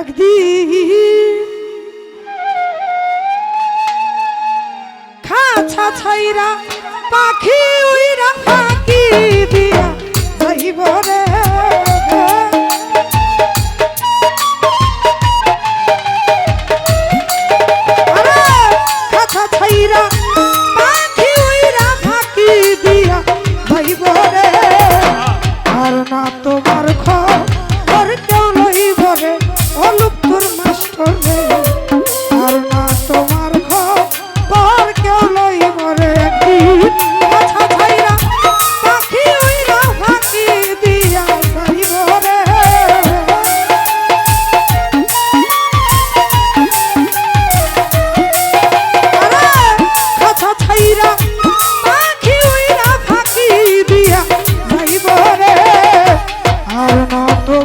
একদিন খাঁচা ছাইরা পাখি উইরা ফাঁকি দিয়া যাইব রে খাঁচা ছাইরা পাখি উইরা ফাঁকি দিয়া যাইব রে আর না তোমার খবর কেউ লইব রে অলুপ্তর মাস্টার রে আর না তোমার খবর কেউ লইব রে একদিন খাঁচা ছাইরা পাখি উইরা ফাঁকি দিয়া যাইব রে খাঁচা ছাইরা পাখি উইরা ফাঁকি দিয়া যাইব রে আর না তো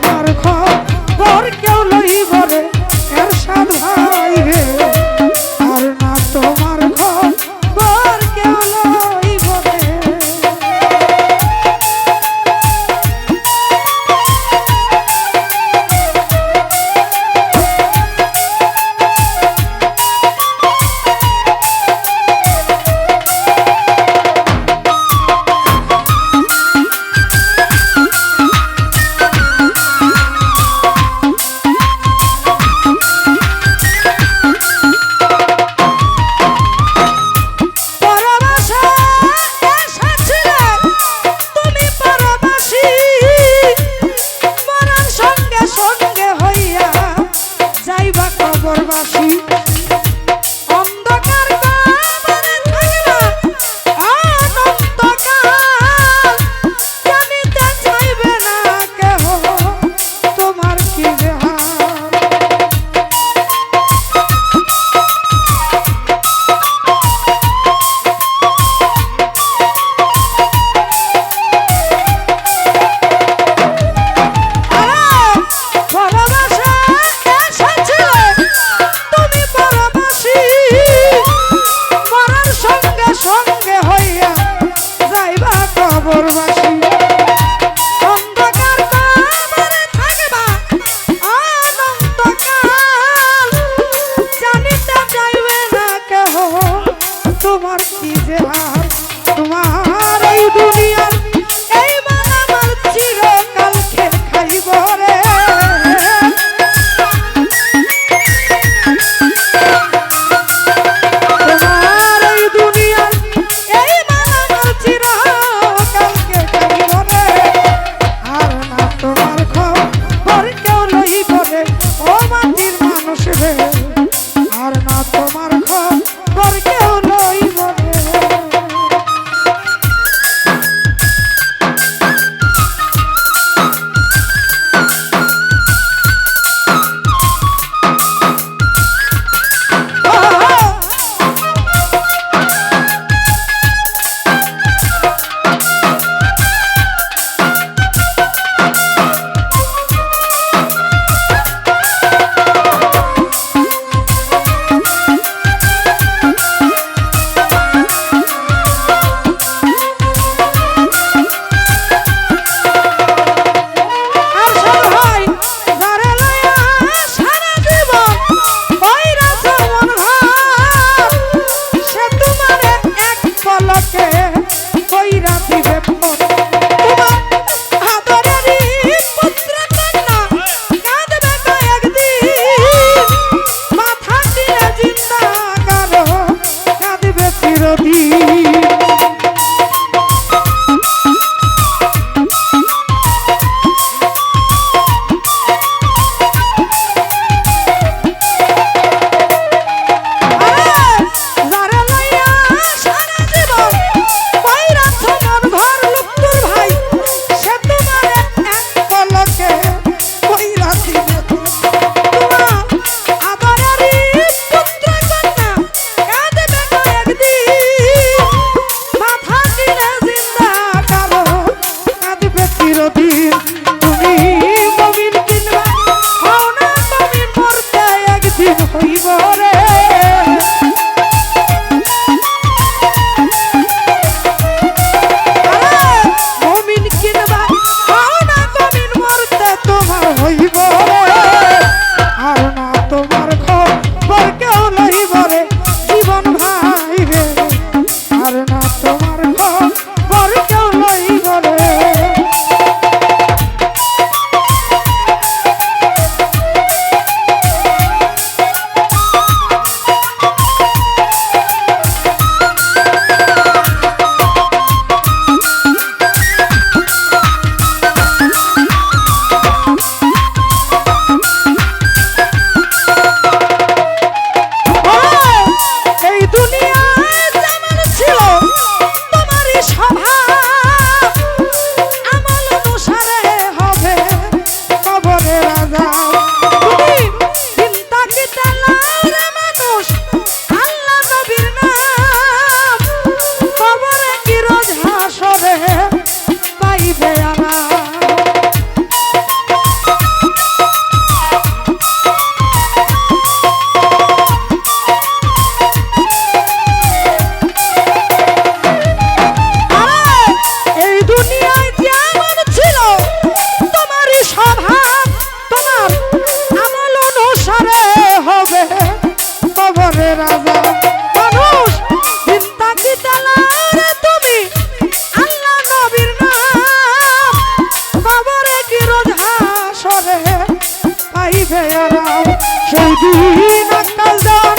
পাইবে আরাম সেই দিন আকাল দান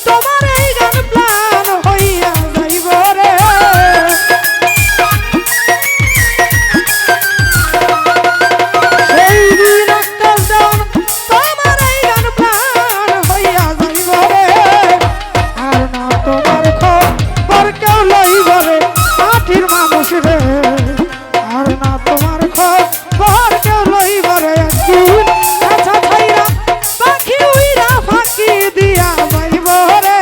তোমার এই গান প্রাণ হইয়া যাইব রে সেই দিন আকাল দান তোমার এই গান প্রাণ হইয়া যাইব রে আর না তোমার খবর কেউ লইব রে মাটির মানুষ রে আর না তোমার খবর কেউ লইব রে একদিন আচ্ছা ছাইরা পাখি উইরা ফাঁকি দিয়া যাইব রে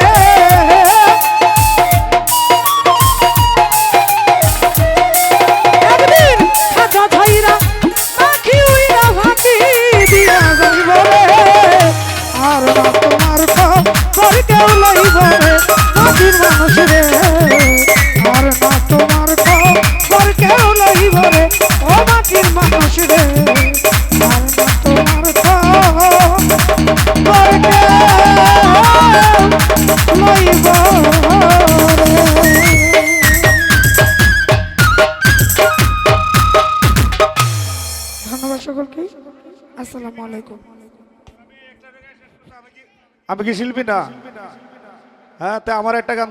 একদিন আচ্ছা ছাইরা পাখি উইরা ফাঁকি দিয়া যাইব রে আর না তোমার খবর কেউ লইব রে মাটির মানুষ রে আর না তোমার খবর কেউ লইব রে ও মাটির মানুষ রে আর না তোমার খবর কেউ লইব রে। ধন্যবাদ সকলকে। আসসালামু আলাইকুম। আমি কি শিল্পী না? হ্যাঁ, তা আমার একটা গান